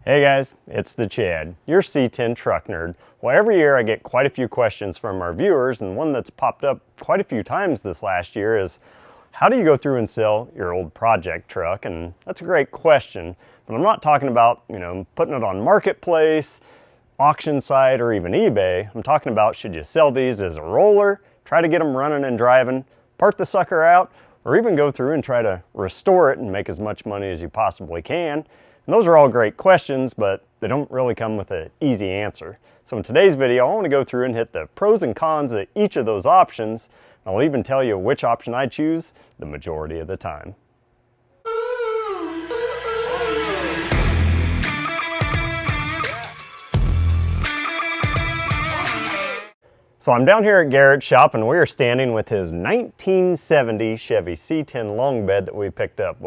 Hey guys, it's the Chad, your C10 truck nerd. Well, every year I get quite a few questions from our viewers, and one that's popped up quite a few times this last year is, how do you go through and sell your old project truck? And that's a great question, but I'm not talking about, putting it on Marketplace, auction site, or even eBay. I'm talking about, should you sell these as a roller, try to get them running and driving, part the sucker out, or even go through and try to restore it and make as much money as you possibly can? And those are all great questions, but they don't really come with an easy answer. So in today's video, I want to go through and hit the pros and cons of each of those options. I'll even tell you which option I choose the majority of the time. So I'm down here at Garrett's shop, and we are standing with his 1970 Chevy C10 long bed that we picked up,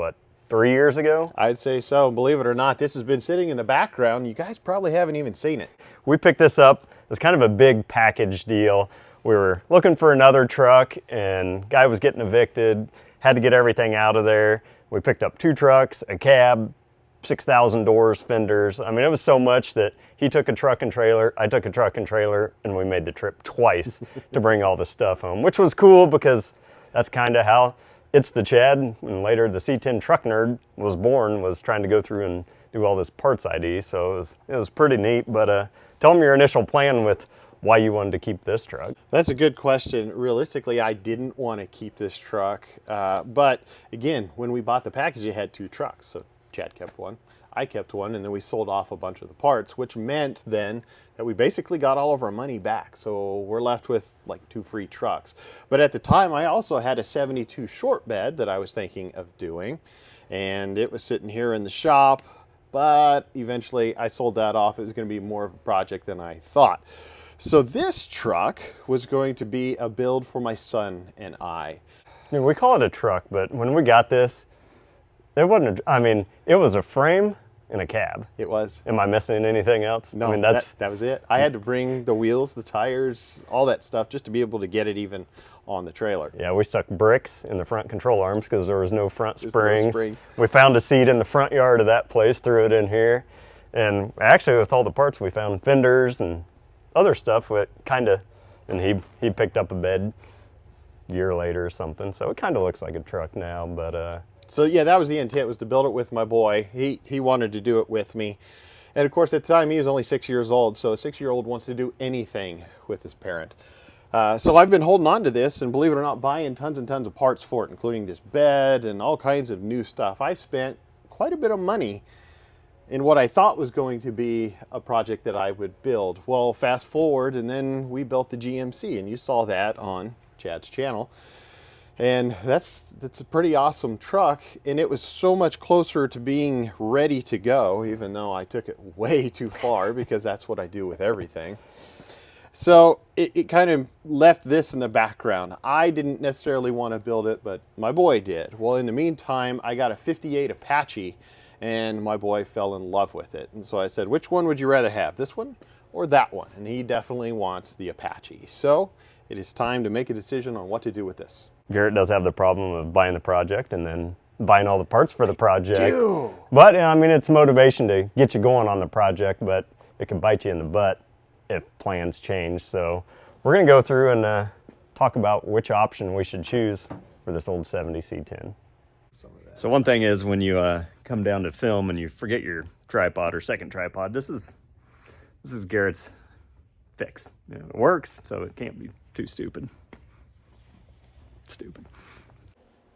3 years ago? I'd say so. Believe it or not, this has been sitting in the background. You guys probably haven't even seen it. We picked this up as kind of a big package deal. We were looking for another truck, and guy was getting evicted, had to get everything out of there. We picked up 2 trucks, a cab, 6,000 doors, fenders. I mean, it was so much that he took a truck and trailer, I took a truck and trailer, and we made the trip twice to bring all the stuff home, which was cool because that's kind of how It's the Chad, and later the C10 truck nerd was born, was trying to go through and do all this parts ID, so it was pretty neat. But tell them your initial plan with why you wanted to keep this truck. That's a good question. Realistically, I didn't want to keep this truck, but again, when we bought the package, it had 2 trucks. So Chad kept one, I kept one, and then we sold off a bunch of the parts, which meant then that we basically got all of our money back. So we're left with like 2 free trucks. But at the time, I also had a 72 short bed that I was thinking of doing, and it was sitting here in the shop, but eventually I sold that off. It was going to be more of a project than I thought. So this truck was going to be a build for my son and I. We call it a truck, but when we got this, it wasn't, it was a frame and a cab. It was. Am I missing anything else? No, that was it. I had to bring the wheels, the tires, all that stuff just to be able to get it even on the trailer. Yeah, we stuck bricks in the front control arms because there was no front springs. No springs. We found a seat in the front yard of that place, threw it in here. And actually with all the parts, we found fenders and other stuff and he picked up a bed a year later or something. So it kind of looks like a truck now, but So yeah, that was the intent, was to build it with my boy. He wanted to do it with me. And of course, at the time, he was only 6 years old. So a 6-year-old wants to do anything with his parent. So I've been holding on to this, and believe it or not, buying tons and tons of parts for it, including this bed and all kinds of new stuff. I spent quite a bit of money in what I thought was going to be a project that I would build. Well, fast forward, and then we built the GMC, and you saw that on Chad's channel. And that's a pretty awesome truck, and it was so much closer to being ready to go, even though I took it way too far, because that's what I do with everything. So it kind of left this in the background. I didn't necessarily want to build it, but my boy did. Well, in the meantime, I got a 58 Apache, and my boy fell in love with it. And so I said, which one would you rather have, this one or that one? And he definitely wants the Apache. So it is time to make a decision on what to do with this. Garrett does have the problem of buying the project and then buying all the parts for the project. Dude. But it's motivation to get you going on the project, but it can bite you in the butt if plans change. So we're going to go through and talk about which option we should choose for this old 70 C10. So one thing is, when you come down to film and you forget your tripod or second tripod, this is Garrett's fix. It works, so it can't be too stupid.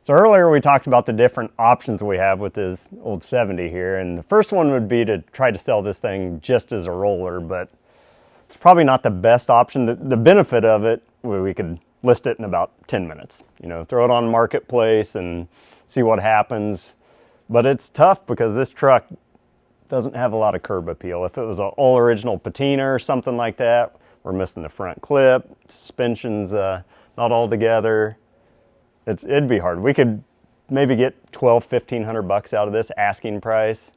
So earlier we talked about the different options we have with this old 70 here, and the first one would be to try to sell this thing just as a roller, but it's probably not the best option. The benefit of it, we could list it in about 10 minutes. Throw it on Marketplace and see what happens. But it's tough because this truck doesn't have a lot of curb appeal. If it was an all original patina or something like that, we're missing the front clip, suspension's not all together. It'd be hard. We could maybe get $1,200-1,500 out of this asking price,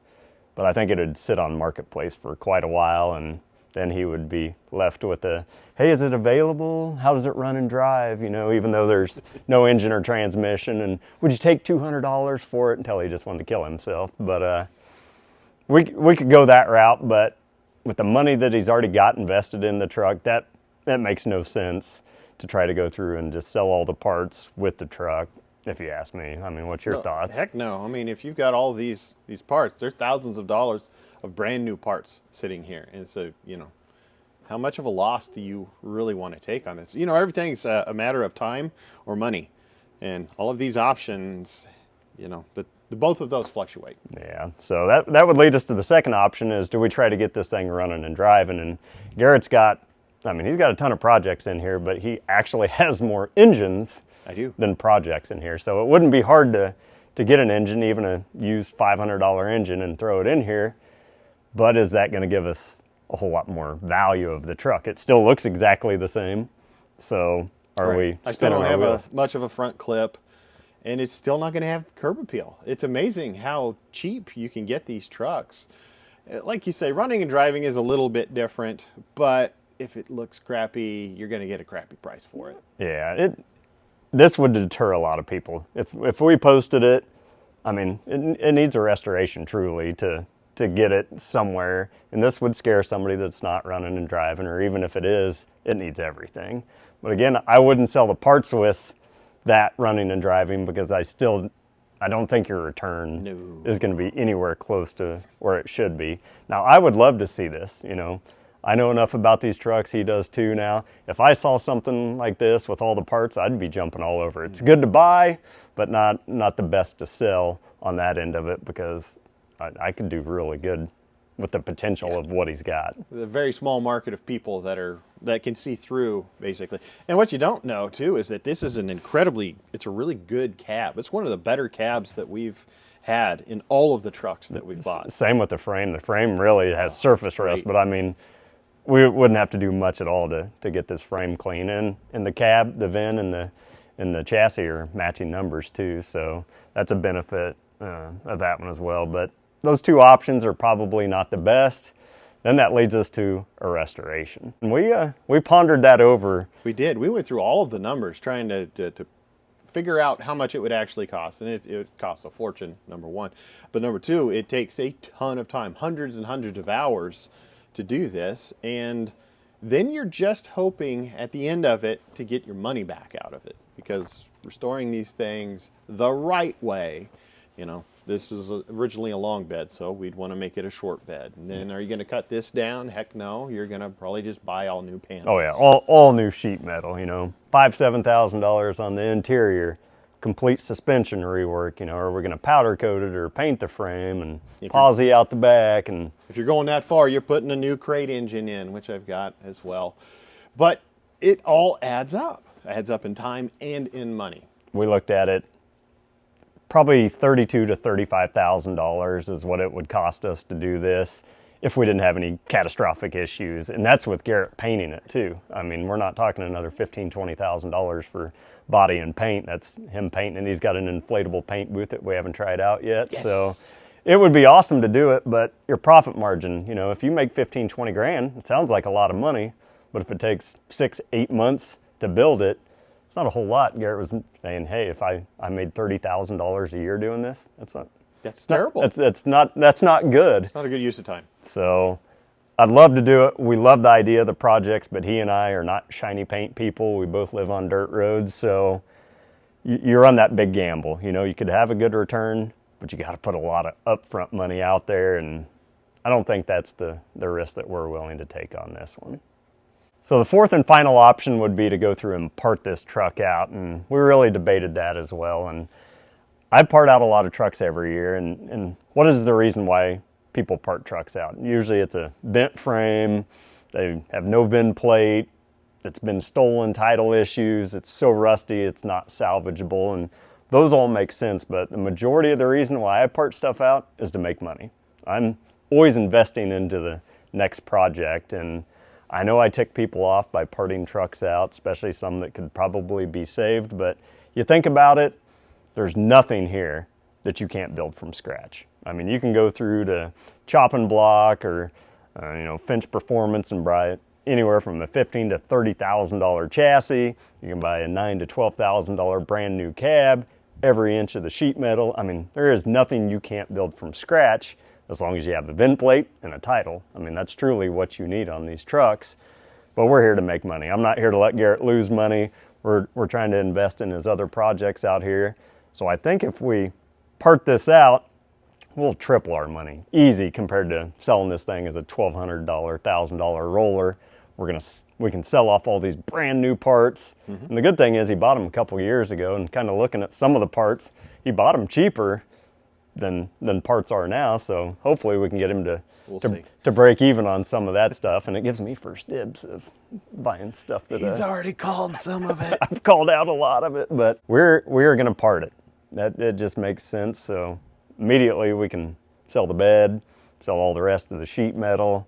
but I think it'd sit on Marketplace for quite a while, and then he would be left with hey, is it available? How does it run and drive? Even though there's no engine or transmission, and would you take $200 for it, until he just wanted to kill himself. But we could go that route, but with the money that he's already got invested in the truck, that makes no sense to try to go through and just sell all the parts with the truck, if you ask me. I mean, what's your thoughts? Heck no. I mean, if you've got all these parts, there's thousands of dollars of brand new parts sitting here. And so, you know, how much of a loss do you really want to take on this? You know, everything's a matter of time or money. And all of these options, you know, both of those fluctuate. Yeah, so that would lead us to the second option is, do we try to get this thing running and driving? And Garrett's got, I mean, he's got a ton of projects in here, but he actually has more engines than projects in here. So it wouldn't be hard to get an engine, even a used $500 engine, and throw it in here. But is that going to give us a whole lot more value of the truck? It still looks exactly the same. So are we I still spinning don't our have wheels? much of a front clip. And it's still not going to have curb appeal. It's amazing how cheap you can get these trucks. Like you say, running and driving is a little bit different, but if it looks crappy, you're going to get a crappy price for it. Yeah, this would deter a lot of people. If we posted it, I mean, it needs a restoration truly to get it somewhere. And this would scare somebody that's not running and driving, or even if it is, it needs everything. But again, I wouldn't sell the parts with that running and driving, because I don't think your return is going to be anywhere close to where it should be. Now, I would love to see this, you know. I know enough about these trucks, he does too now. If I saw something like this with all the parts, I'd be jumping all over it. It's good to buy, but not the best to sell on that end of it, because I could do really good with the potential of what he's got. The very small market of people that can see through, basically. And what you don't know too is that this is it's a really good cab. It's one of the better cabs that we've had in all of the trucks that we've bought. Same with the frame. The frame really has surface rust, but I mean, we wouldn't have to do much at all to get this frame clean. And the cab, the VIN, and the chassis are matching numbers too, so that's a benefit of that one as well. But those two options are probably not the best. Then that leads us to a restoration. And we pondered that over. We did. We went through all of the numbers trying to figure out how much it would actually cost. And it costs a fortune, number one. But number two, it takes a ton of time, hundreds and hundreds of hours to do this. And then you're just hoping at the end of it to get your money back out of it. Because restoring these things the right way, you know, this was originally a long bed, so we'd want to make it a short bed. And then are you going to cut this down? Heck no. You're going to probably just buy all new panels. Oh yeah, all new sheet metal, you know, $7,000 on the interior, complete suspension rework, you know, or we're going to powder coat it or paint the frame and posi out the back. And if you're going that far, you're putting a new crate engine in, which I've got as well. But it all adds up. It adds up in time and in money. We looked at it. Probably $32,000 to $35,000 is what it would cost us to do this if we didn't have any catastrophic issues. And that's with Garrett painting it too. I mean, we're not talking another $15,000, $20,000 for body and paint. That's him painting, and he's got an inflatable paint booth that we haven't tried out yet. Yes. So it would be awesome to do it, but your profit margin, you know, if you make 15, 20 grand, it sounds like a lot of money, but if it takes 6, 8 months to build it, it's not a whole lot. Garrett was saying, hey, if I made $30,000 a year doing this, that's terrible. That's not good. It's not a good use of time. So I'd love to do it. We love the idea of the projects, but he and I are not shiny paint people. We both live on dirt roads, so you run that big gamble. You know, you could have a good return, but you got to put a lot of upfront money out there, and I don't think that's the risk that we're willing to take on this one. So the fourth and final option would be to go through and part this truck out, and we really debated that as well. And I part out a lot of trucks every year, and what is the reason why people part trucks out? Usually it's a bent frame, they have no VIN plate, it's been stolen, title issues, it's so rusty it's not salvageable, and those all make sense, but the majority of the reason why I part stuff out is to make money. I'm always investing into the next project, and I know I tick people off by parting trucks out, especially some that could probably be saved, but you think about it, there's nothing here that you can't build from scratch. I mean, you can go through to Chopping Block or Finch Performance and buy anywhere from a $15,000 to $30,000 chassis. You can buy a $9,000 to $12,000 brand new cab, every inch of the sheet metal. I mean, there is nothing you can't build from scratch, as long as you have a VIN plate and a title. I mean, that's truly what you need on these trucks. But we're here to make money. I'm not here to let Garrett lose money. We're trying to invest in his other projects out here. So I think if we part this out, we'll triple our money, easy, compared to selling this thing as a $1,200, $1,000 roller. We can sell off all these brand new parts. And the good thing is he bought them a couple years ago, and kind of looking at some of the parts, he bought them cheaper than parts are now. So hopefully we can get him to break even on some of that stuff. And it gives me first dibs of buying stuff that He's already called some of it. I've called out a lot of it, but we are going to part it. It just makes sense. So immediately we can sell the bed, sell all the rest of the sheet metal,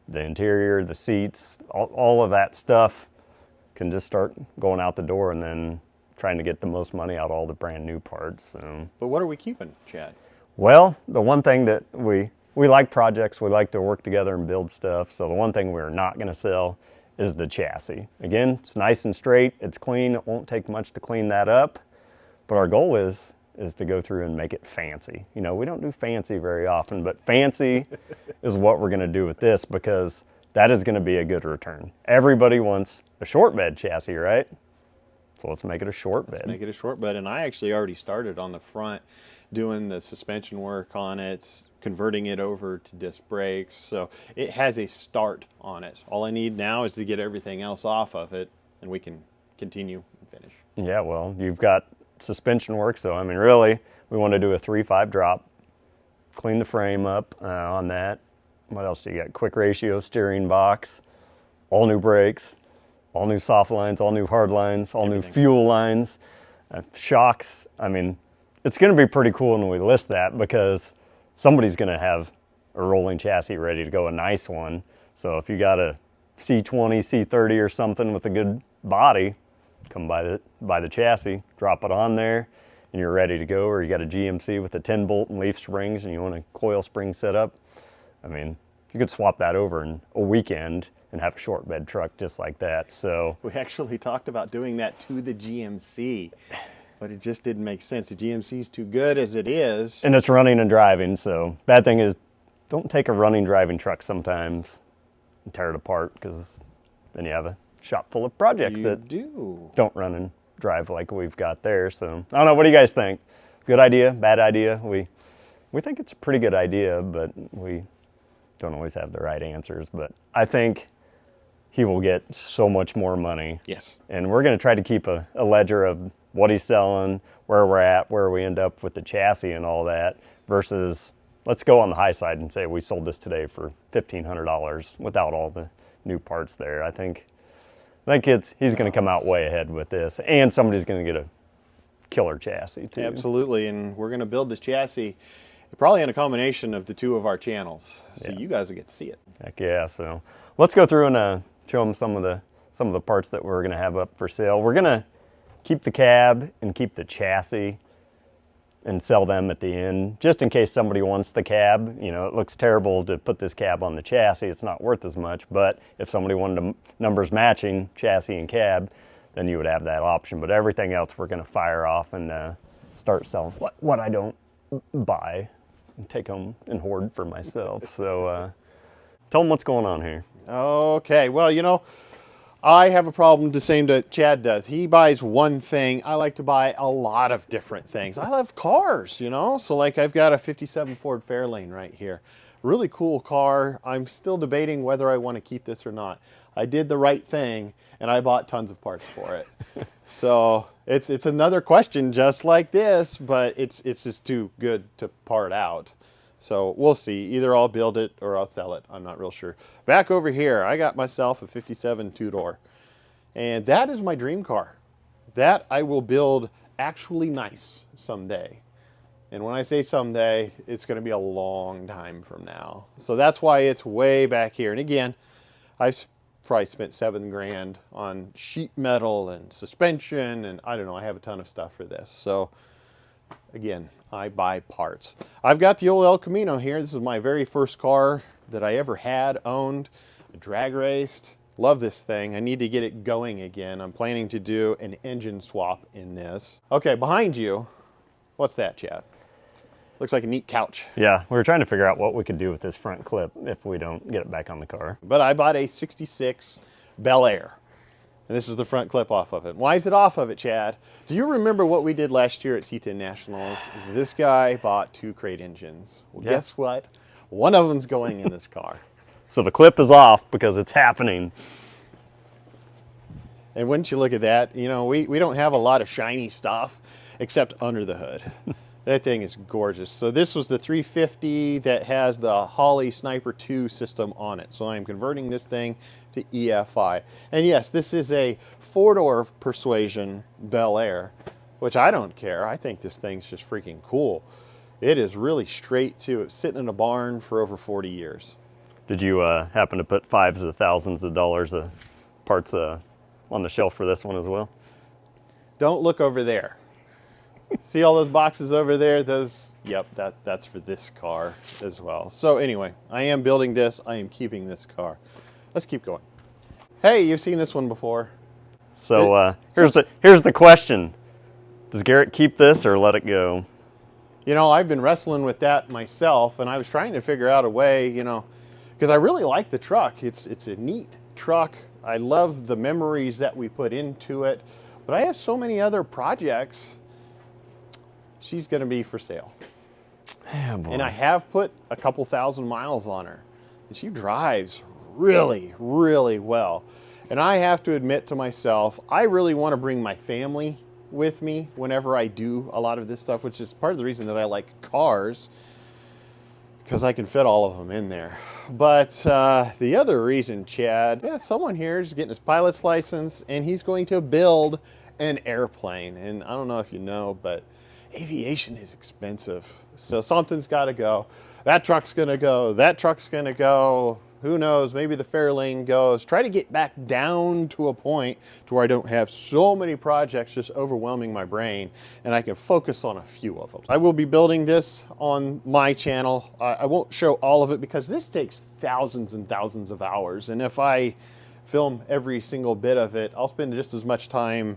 the interior, the seats, all of that stuff can just start going out the door, and then trying to get the most money out of all the brand new parts. So. But what are we keeping, Chad? Well, the one thing that we like projects, we like to work together and build stuff. So the one thing we're not going to sell is the chassis. Again, it's nice and straight, it's clean, it won't take much to clean that up. But our goal is to go through and make it fancy. You know, we don't do fancy very often, but fancy is what we're going to do with this, because that is going to be a good return. Everybody wants a short bed chassis, right? So let's make it a short bed. Let's make it a short bed. And I actually already started on the front doing the suspension work on it, converting it over to disc brakes. So it has a start on it. All I need now is to get everything else off of it, and we can continue and finish. Yeah, well, you've got suspension work. So, I mean, really, we want to do a 3.5 drop, clean the frame up on that. What else do you got? Quick ratio steering box, all new brakes, all new soft lines, all new hard lines, all new fuel lines, shocks. I mean, it's going to be pretty cool when we list that, because somebody's going to have a rolling chassis ready to go, a nice one. So if you got a C20, C30 or something with a good body, come by the chassis, drop it on there, and you're ready to go. Or you got a GMC with a 10-bolt and leaf springs, and you want a coil spring setup. I mean, you could swap that over in a weekend and have a short bed truck just like that. So we actually talked about doing that to the GMC, but it just didn't make sense. The GMC is too good as it is. And it's running and driving. So bad thing is, don't take a running driving truck sometimes and tear it apart, because then you have a shop full of projects that don't run and drive like we've got there. So I don't know. What do you guys think? Good idea? Bad idea? We think it's a pretty good idea, but we don't always have the right answers. But I think he will get so much more money. Yes. And we're going to try to keep a ledger of what he's selling, where we're at, where we end up with the chassis and all that, versus let's go on the high side and say we sold this today for $1,500 without all the new parts there. I think he's going to come out way ahead with this, and somebody's going to get a killer chassis too. Absolutely, and we're going to build this chassis probably in a combination of the two of our channels, so you guys will get to see it. Heck yeah! So let's go through and show them some of the parts that we're going to have up for sale. We're going to keep the cab and keep the chassis and sell them at the end, just in case somebody wants the cab. You know, it looks terrible to put this cab on the chassis. It's not worth as much, but if somebody wanted numbers matching chassis and cab, then you would have that option. But everything else we're going to fire off and start selling what I don't buy and take home and hoard for myself. So tell them what's going on here. Okay, well, you know, I have a problem the same that Chad does. He buys one thing. I like to buy a lot of different things. I love cars, you know? So like I've got a 57 Ford Fairlane right here. Really cool car. I'm still debating whether I want to keep this or not. I did the right thing and I bought tons of parts for it. So it's another question just like this, but it's just too good to part out. So we'll see. Either I'll build it or I'll sell it. I'm not real sure. Back over here, I got myself a 57 two-door. And that is my dream car. That I will build actually nice someday. And when I say someday, it's going to be a long time from now. So that's why it's way back here. And again, I've probably spent $7 grand on sheet metal and suspension. And I don't know, I have a ton of stuff for this. So again, I buy parts. I've got the old El Camino here. This is my very first car that I ever had, owned, drag raced. Love this thing. I need to get it going again. I'm planning to do an engine swap in this. Okay, behind you, what's that, Chad? Looks like a neat couch. Yeah, we were trying to figure out what we could do with this front clip if we don't get it back on the car. But I bought a 66 Bel Air. And this is the front clip off of it. Why is it off of it, Chad? Do you remember what we did last year at C10 Nationals? This guy bought 2 crate engines. Well, Yeah. guess what? One of them's going in this car. So the clip is off because it's happening. And wouldn't you look at that? You know, we don't have a lot of shiny stuff except under the hood. That thing is gorgeous. So this was the 350 that has the Holley Sniper 2 system on it. So I'm converting this thing to EFI. And yes, this is a 4-door Persuasion Bel Air, which I don't care. I think this thing's just freaking cool. It is really straight too. It's sitting in a barn for over 40 years. Did you happen to put fives of thousands of dollars of parts on the shelf for this one as well? Don't look over there. See all those boxes over there? Those, yep, that's for this car as well. So anyway, I am building this. I am keeping this car. Let's keep going. Hey, you've seen this one before. So here's the question. Does Garrett keep this or let it go? You know, I've been wrestling with that myself, and I was trying to figure out a way, you know, because I really like the truck. It's a neat truck. I love the memories that we put into it, but I have so many other projects. She's going to be for sale. Yeah, boy. And I have put a couple thousand miles on her. And she drives really, really well. And I have to admit to myself, I really want to bring my family with me whenever I do a lot of this stuff, which is part of the reason that I like cars, because I can fit all of them in there. But the other reason, Chad, yeah, someone here is getting his pilot's license, and he's going to build an airplane. And I don't know if you know, but aviation is expensive. So something's got to go. That truck's going to go. That truck's going to go. Who knows? Maybe the Fairlane goes. Try to get back down to a point to where I don't have so many projects just overwhelming my brain, and I can focus on a few of them. I will be building this on my channel. I won't show all of it because this takes thousands and thousands of hours. And if I film every single bit of it, I'll spend just as much time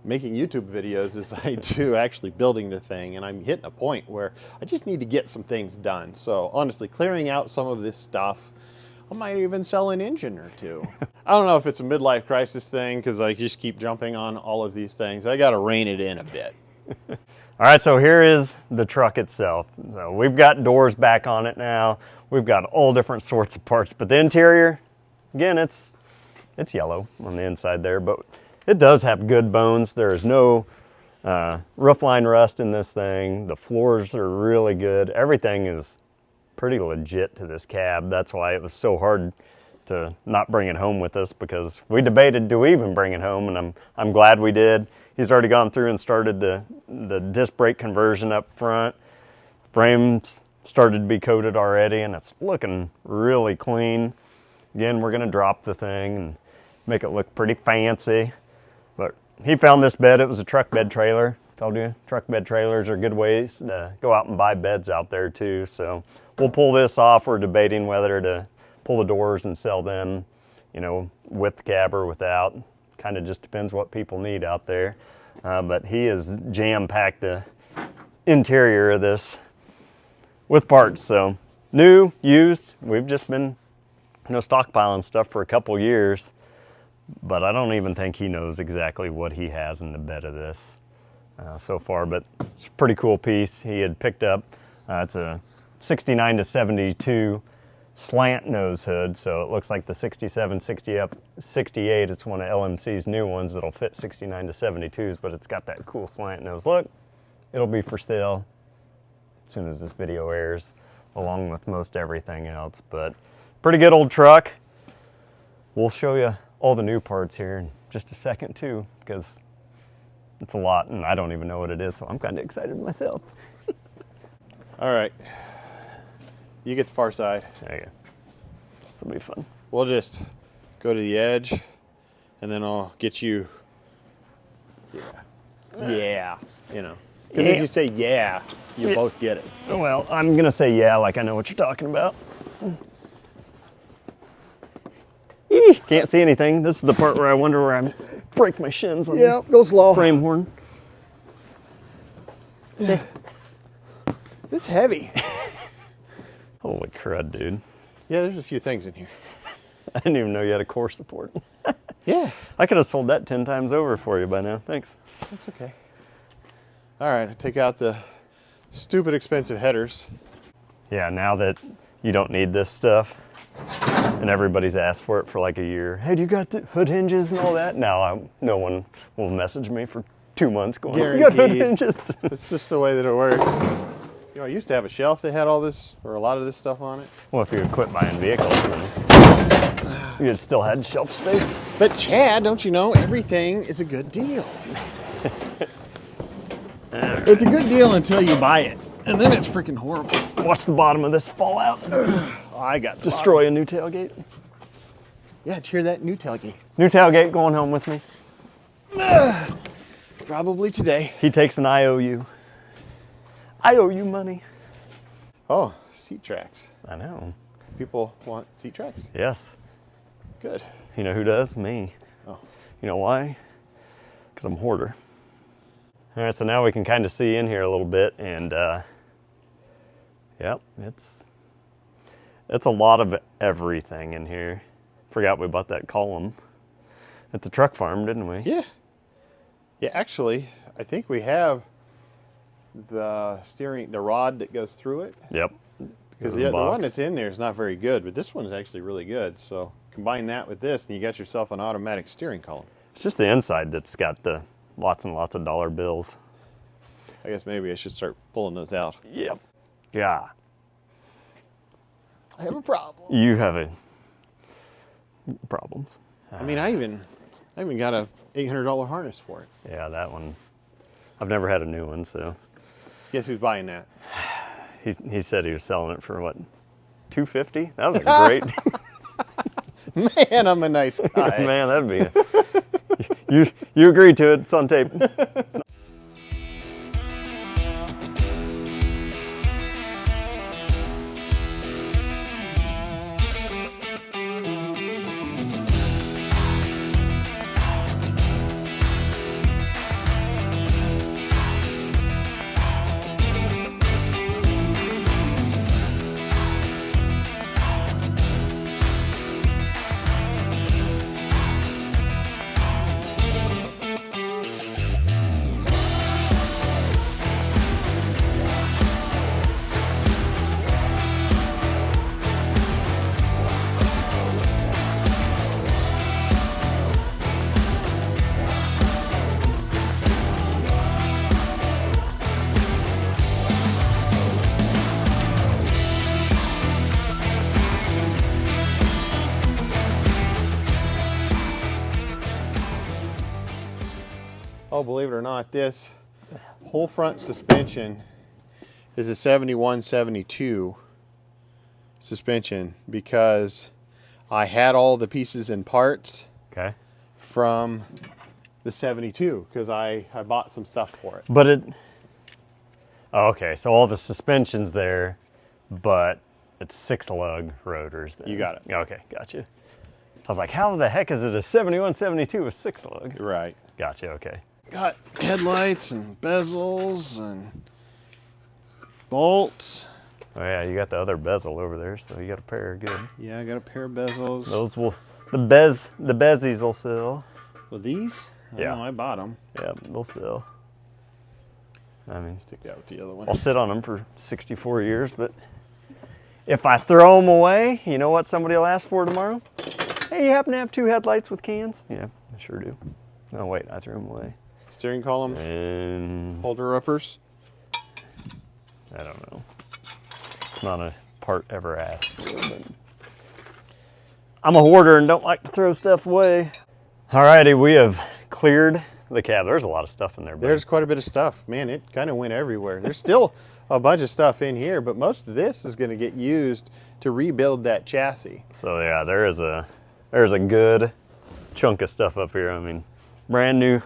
making YouTube videos as I do actually building the thing. And I'm hitting a point where I just need to get some things done. So honestly, clearing out some of this stuff, I might even sell an engine or two. I don't know if it's a midlife crisis thing because I just keep jumping on all of these things. I got to rein it in a bit. All right, so here is the truck itself. So we've got doors back on it now. We've got all different sorts of parts, but the interior, again, it's yellow on the inside there, but it does have good bones. There is no roofline rust in this thing. The floors are really good. Everything is pretty legit to this cab. That's why it was so hard to not bring it home with us, because we debated, do we even bring it home? And I'm glad we did. He's already gone through and started the disc brake conversion up front. Frames started to be coated already, and it's looking really clean. Again, we're gonna drop the thing and make it look pretty fancy. But he found this bed. It was a truck bed trailer. Told you, truck bed trailers are good ways to go out and buy beds out there too. So we'll pull this off. We're debating whether to pull the doors and sell them, you know, with the cab or without. Kind of just depends what people need out there. But he has jam-packed the interior of this with parts. So new, used, we've just been, you know, stockpiling stuff for a couple years. But I don't even think he knows exactly what he has in the bed of this so far, but it's a pretty cool piece he had picked up. It's a 69 to 72 slant nose hood, so it looks like the 67, 68, it's one of LMC's new ones that'll fit 69 to 72s, but it's got that cool slant nose. Look, it'll be for sale as soon as this video airs, along with most everything else, but pretty good old truck. We'll show you all the new parts here in just a second too, because it's a lot and I don't even know what it is, so I'm kind of excited myself. All right, you get the far side. There you go. This will be fun. We'll just go to the edge, and then I'll get you. Yeah, you know. Because if you say yeah, you both get it. Well, I'm gonna say yeah, like I know what you're talking about. Can't see anything. This is the part where I wonder where I break my shins on Yeah, go slow. the frame horn. This It's heavy. Holy crud, dude. Yeah, there's a few things in here. I didn't even know you had a core support. Yeah. I could have sold that 10 times over for you by now. Thanks. That's okay. All right, I take out the stupid expensive headers. Yeah, now that you don't need this stuff, and everybody's asked for it for like a year. Hey, do you got the hood hinges and all that? Now no one will message me for 2 months going, you got hood hinges. It's just the way that it works. You know, I used to have a shelf that had all this, or a lot of this stuff on it. Well, if you would quit buying vehicles, then you'd still had shelf space. But Chad, don't you know, everything is a good deal. It's a good deal until you buy it, and then it's freaking horrible. Watch the bottom of this fall out. I got Destroy a new tailgate. Yeah, did you hear that? New tailgate. New tailgate going home with me. Probably today. He takes an IOU. I owe you money. Oh, seat tracks. I know. People want seat tracks? Yes. Good. You know who does? Me. Oh. You know why? Because I'm a hoarder. All right, so now we can kind of see in here a little bit, and yep, it's a lot of everything in here. Forgot we bought that column at the truck farm, didn't we? Yeah. Yeah, actually, I think we have the rod that goes through it. Yep. Because the one that's in there is not very good, but this one is actually really good. So combine that with this, and you got yourself an automatic steering column. It's just the inside that's got the lots and lots of dollar bills. I guess maybe I should start pulling those out. Yep. Yeah. I have a problem. You have problems. I mean, I even got a $800 harness for it. Yeah, that one. I've never had a new one, so. So guess who's buying that? He said he was selling it for what, $250? That was a great. Man, I'm a nice guy. Man, that'd be. You agreed to it. It's on tape. Oh, believe it or not, this whole front suspension is a 71-72 suspension because I had all the pieces and parts from the 72 because I bought some stuff for it. But oh, okay, so all the suspension's there, but it's 6-lug rotors then. You got it. Okay, gotcha. I was like, how the heck is it a 71-72 with 6-lug? Right. Gotcha, okay. Got headlights and bezels and bolts. Oh yeah, you got the other bezel over there, so you got a pair, good. Yeah, I got a pair of bezels. Those will, the bezies will sell. Well, these? I don't know, I bought them. Yeah, they'll sell. I mean, Stick that with the other one. I'll sit on them for 64 years, but if I throw them away, you know what somebody will ask for tomorrow? Hey, you happen to have 2 headlights with cans? Yeah, I sure do. No, wait, I threw them away. Steering column, And holder uppers. I don't know. It's not a part ever asked for, but I'm a hoarder and don't like to throw stuff away. Alrighty, we have cleared the cab. There's a lot of stuff in there. There's quite a bit of stuff. Man, it kind of went everywhere. There's still a bunch of stuff in here, but most of this is going to get used to rebuild that chassis. So yeah, there's a good chunk of stuff up here. I mean, brand new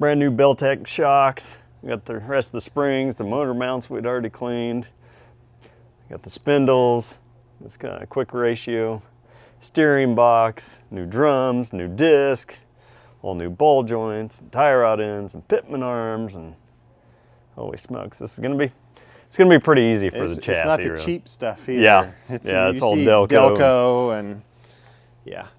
Beltec shocks. We got the rest of the springs, the motor mounts we'd already cleaned. Got the spindles, this kind of quick ratio, steering box, new drums, new disc, all new ball joints, and tie rod ends, and pitman arms, and holy smokes, this is gonna it's gonna be pretty easy for the chassis. It's not the really. cheap stuff either. Yeah, It's it's all see Delco and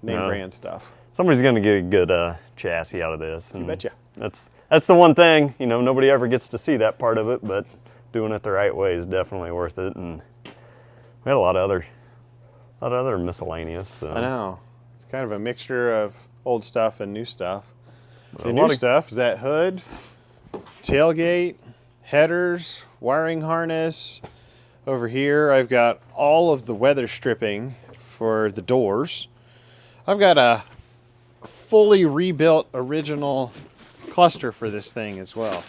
name brand stuff. Somebody's gonna get a good chassis out of this. And You betcha. That's the one thing, you know, nobody ever gets to see that part of it, but doing it the right way is definitely worth it. And we had a lot of other miscellaneous. So. I know. It's kind of a mixture of old stuff and new stuff. A The lot new of- stuff is that hood, tailgate, headers, wiring harness. Over here I've got all of the weather stripping for the doors. I've got a fully rebuilt original cluster for this thing as well.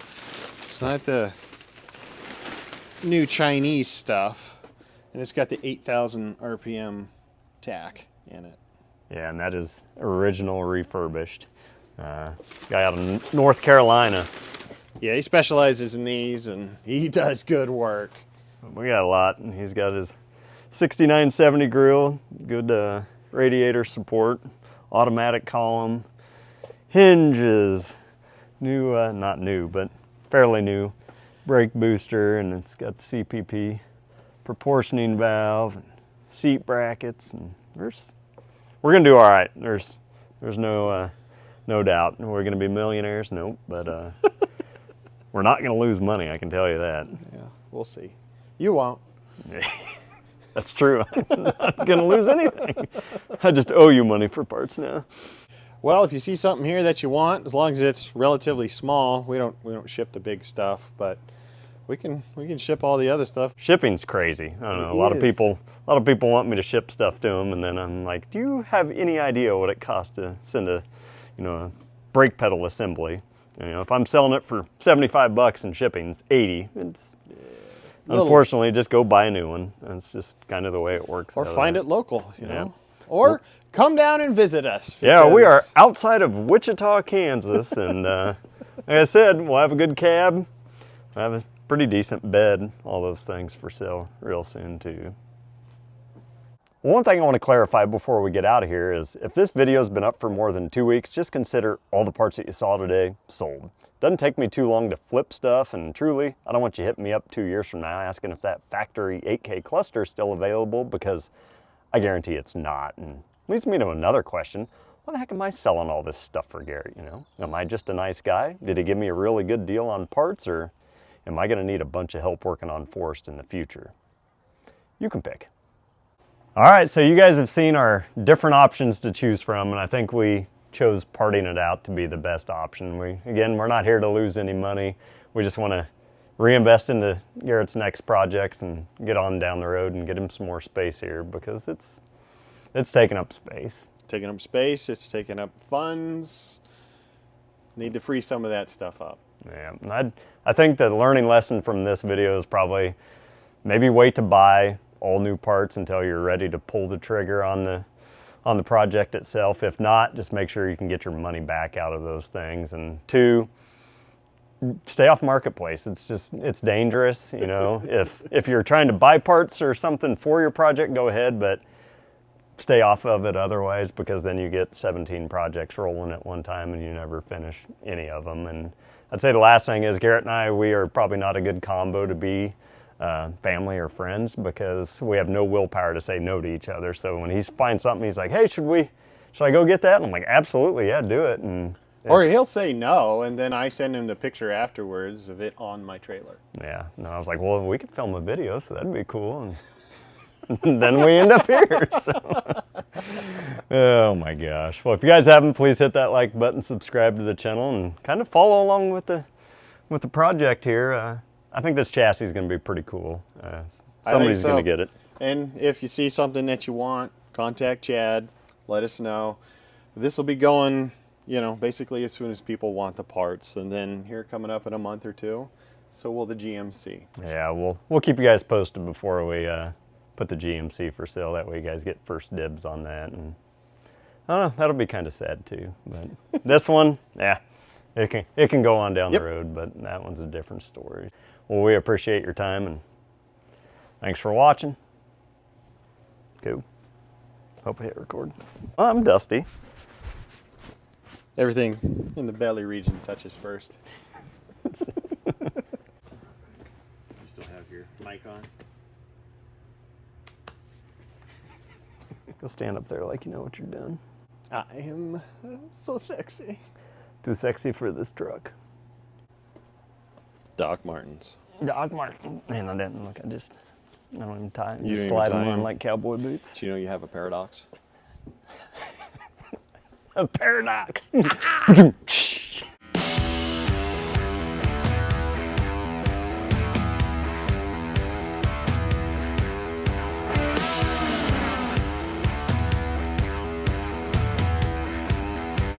It's not the new Chinese stuff, and it's got the 8,000 RPM tack in it. Yeah, and that is original refurbished. Guy out of North Carolina. Yeah, he specializes in these, and he does good work. We got a lot, and he's got his 6970 grill, good radiator support, automatic column, hinges, new, not new, but fairly new, brake booster, and it's got the CPP proportioning valve, and seat brackets, and we're gonna do all right. There's no doubt. We're gonna be millionaires, nope, but we're not gonna lose money, I can tell you that. Yeah, we'll see. You won't. That's true. I'm not gonna lose anything. I just owe you money for parts now. Well, if you see something here that you want, as long as it's relatively small, we don't ship the big stuff, but we can ship all the other stuff. Shipping's crazy. I don't know. It A lot of is. people want me to ship stuff to them, and then I'm like, do you have any idea what it costs to send a brake pedal assembly? You know, if I'm selling it for $75 and shipping's 80, it's unfortunately just go buy a new one. That's just kind of the way it works. Or find it local, you Yeah. know. Or come down and visit us. Yeah, we are because- outside of Wichita, Kansas, and like I said, we'll have a good cab. We'll have a pretty decent bed, all those things for sale real soon too. One thing I want to clarify before we get out of here is if this video's been up for more than 2 weeks, just consider all the parts that you saw today sold. Doesn't take me too long to flip stuff, and truly, I don't want you hitting me up 2 years from now asking if that factory 8K cluster is still available, because I guarantee it's not. And leads me to another question. Why the heck am I selling all this stuff for Garrett, you know? Am I just a nice guy? Did he give me a really good deal on parts, or am I gonna need a bunch of help working on Forest in the future? You can pick. All right, so you guys have seen our different options to choose from, and I think we chose parting it out to be the best option. We're not here to lose any money. We just want to reinvest into Garrett's next projects and get on down the road and get him some more space here, because it's taking up space. Taking up space, it's taking up funds. Need to free some of that stuff up. Yeah, and I think the learning lesson from this video is probably maybe wait to buy all new parts until you're ready to pull the trigger on the project itself. If not, just make sure you can get your money back out of those things. And 2, stay off marketplace. It's dangerous, you know. if you're trying to buy parts or something for your project, go ahead, but stay off of it otherwise, because then you get 17 projects rolling at one time and you never finish any of them. And I'd say the last thing is Garrett and we are probably not a good combo to be family or friends, because we have no willpower to say no to each other. So when he finds something, he's like, hey, should I go get that? And I'm like, absolutely, yeah, do it. And Or he'll say no, and then I send him the picture afterwards of it on my trailer. yeah, no, I was like, well, we could film a video, so that'd be cool. And then we end up here. So. Oh my gosh. Well, if you guys haven't, please hit that like button, subscribe to the channel, and kind of follow along with the project here. I think this chassis is going to be pretty cool. Somebody's going to get it. And if you see something that you want, contact Chad, let us know. This will be going, basically as soon as people want the parts. And then here coming up in a month or 2, so will the GMC. Yeah, we'll keep you guys posted before we put the GMC for sale. That way you guys get first dibs on that. And I don't know, that'll be kind of sad too. But this one, yeah, it can go on down the road, but that one's a different story. Well, we appreciate your time, and thanks for watching. Cool. Hope I hit record. Oh, I'm dusty. Everything in the belly region touches first. You still have here. Mic on. Go stand up there like you know what you're doing. I am so sexy. Too sexy for this truck. Doc Martens. Doc Martin. Man, I didn't look. I don't even tie them. You Just didn't even slide them tie on 'em? like cowboy boots. Do you know you have a paradox? A paradox.